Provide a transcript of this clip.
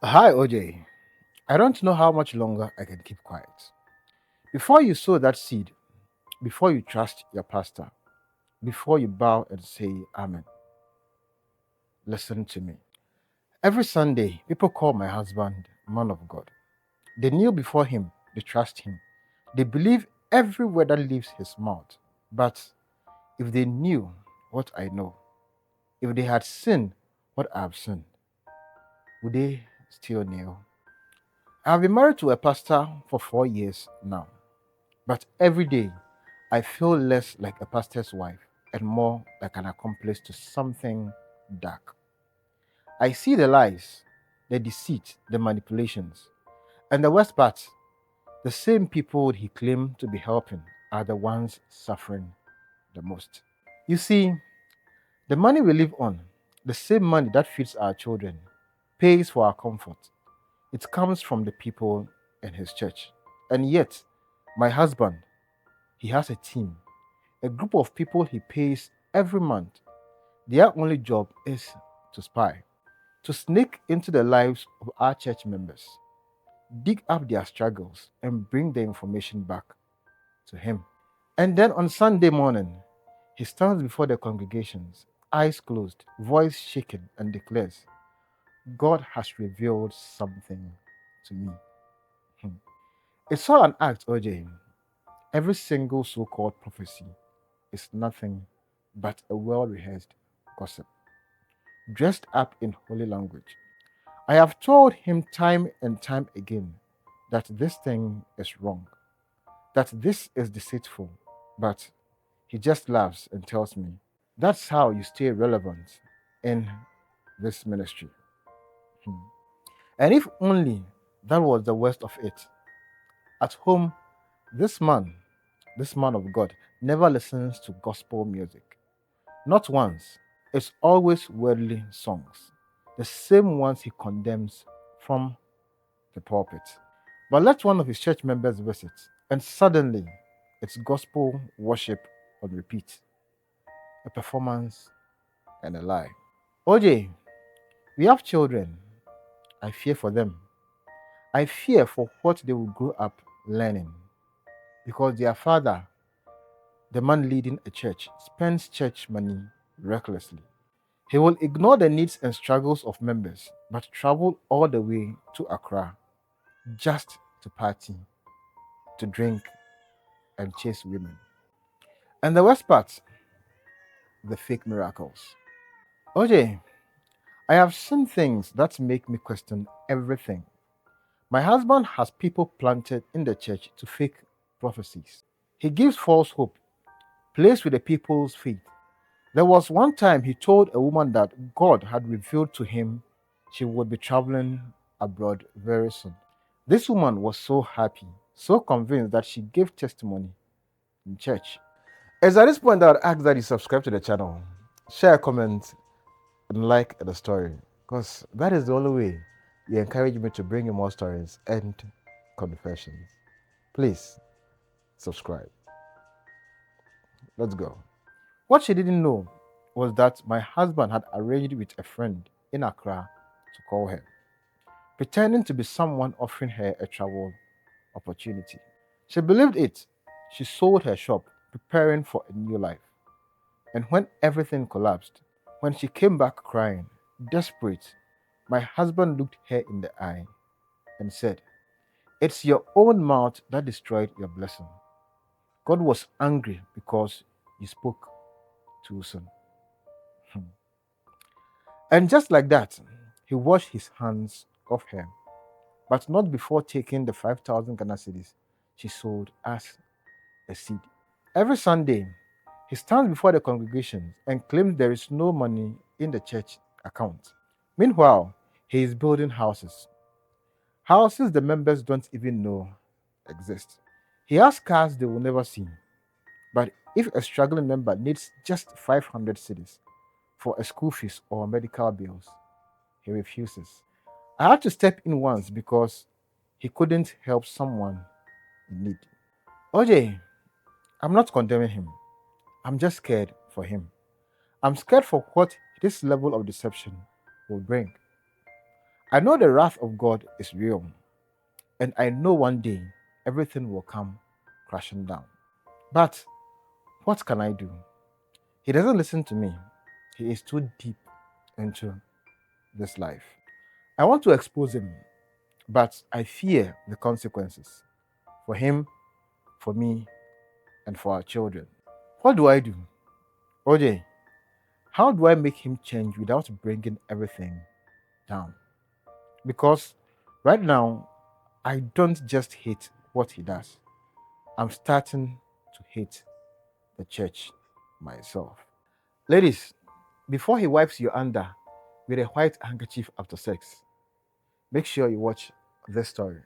Hi, OJ. I don't know how much longer I can keep quiet. Before you sow that seed, before you trust your pastor, before you bow and say Amen, listen to me. Every Sunday, people call my husband man of God. They kneel before him, they trust him, they believe every word that leaves his mouth. But if they knew what I know, if they had seen what I have seen, would they still kneel? I've been married to a pastor for 4 years now. But every day, I feel less like a pastor's wife and more like an accomplice to something dark. I see the lies, the deceit, the manipulations. And the worst part, the same people he claimed to be helping are the ones suffering the most. You see, the money we live on, the same money that feeds our children, pays for our comfort. It comes from the people in his church. And yet, my husband, he has a team, a group of people he pays every month. Their only job is to spy, to sneak into the lives of our church members, dig up their struggles, and bring the information back to him. And then on Sunday morning, he stands before the congregations, eyes closed, voice shaken, and declares, God has revealed something to me. Hmm. It's all an act, OJ. Every single so called prophecy is nothing but a well rehearsed gossip, dressed up in holy language. I have told him time and time again that this thing is wrong, that this is deceitful, but he just laughs and tells me, that's how you stay relevant in this ministry. Hmm. And if only that was the worst of it. At home, this man, this man of God, never listens to gospel music. Not once. It's always worldly songs, the same ones he condemns from the pulpit. But let one of his church members visit, and suddenly it's gospel worship on repeat, a performance and a lie. OJ, we have children. I fear for them. I fear for what they will grow up learning because their father, the man leading a church, spends church money recklessly. He will ignore the needs and struggles of members, but travel all the way to Accra just to party, to drink, and chase women. And the worst part, the fake miracles. OJ, I have seen things that make me question everything. My husband has people planted in the church to fake prophecies. He gives false hope, plays with the people's faith. There was one time he told a woman that God had revealed to him she would be traveling abroad very soon. This woman was so happy, so convinced that she gave testimony in church. It's at this point that I would ask that you subscribe to the channel, share a comment, and like the story, because that is the only way you encourage me to bring you more stories and confessions. Please subscribe. Let's go. What she didn't know was that my husband had arranged with a friend in Accra to call her, pretending to be someone offering her a travel opportunity. She believed it. She sold her shop, preparing for a new life. And when everything collapsed, when she came back crying, desperate, my husband looked her in the eye and said, it's your own mouth that destroyed your blessing. God was angry because you spoke too soon. Hmm. And just like that, he washed his hands of her, but not before taking the 5,000 Ghana cedis she sold as a seed. Every Sunday, he stands before the congregation and claims there is no money in the church account. Meanwhile, he is building houses, houses the members don't even know exist. He has cars they will never see. But if a struggling member needs just 500 cedis for a school fees or medical bills, he refuses. I had to step in once because he couldn't help someone in need. OJ, I'm not condemning him. I'm just scared for him. I'm scared for what this level of deception will bring. I know the wrath of God is real, and I know one day everything will come crashing down. But what can I do? He doesn't listen to me. He is too deep into this life. I want to expose him, but I fear the consequences for him, for me, and for our children. What do I do? OJ, how do I make him change without bringing everything down? Because right now, I don't just hate what he does, I'm starting to hate the church myself. Ladies, before he wipes you under with a white handkerchief after sex, make sure you watch this story.